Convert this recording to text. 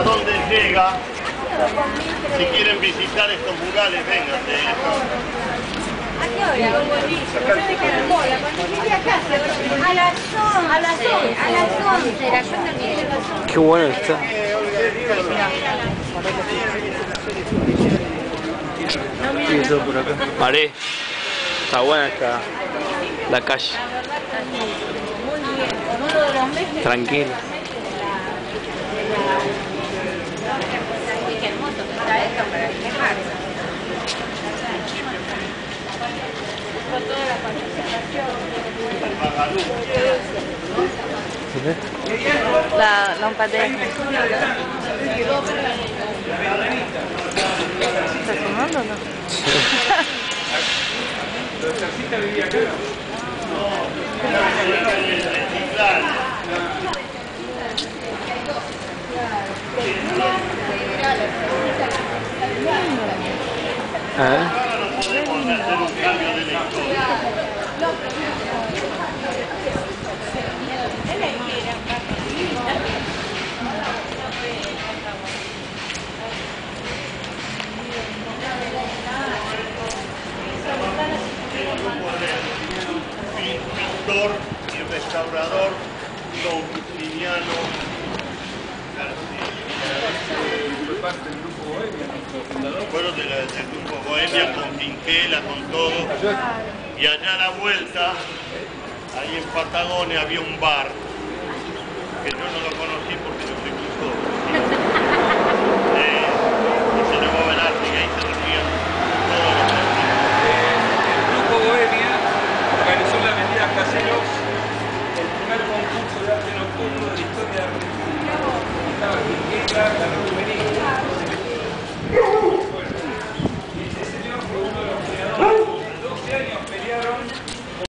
hasta dónde llega. Si quieren visitar estos murales, vénganse. ¿A qué hora? Yo de carambola, cuando llegué acá, a las 11, era yo terminé a las 11. Qué bueno está. Y eso por acá. Maré, está buena la calle. Muy bien, con uno de los meses. Tranquilo. Uy, qué hermoso que está esto para quemarse. Toda la participación. La lampadera. ¿Estás fumando o no? Pintor y restaurador don Justiniano García. Fue parte del grupo Bohemia, nuestro fundador. Fueron del grupo Bohemia con Quinquela, con todo. Y allá a la vuelta, ahí en Patagonia, había un bar que yo no lo conocí porque no soy muy joven. Y se llamaba el Ártiga, ahí se reunían todos los artistas. El grupo Bohemia organizó en la avenida Caseros el primer concurso de arte nocturno de la historia de Argentina. Estaba Quinquela, la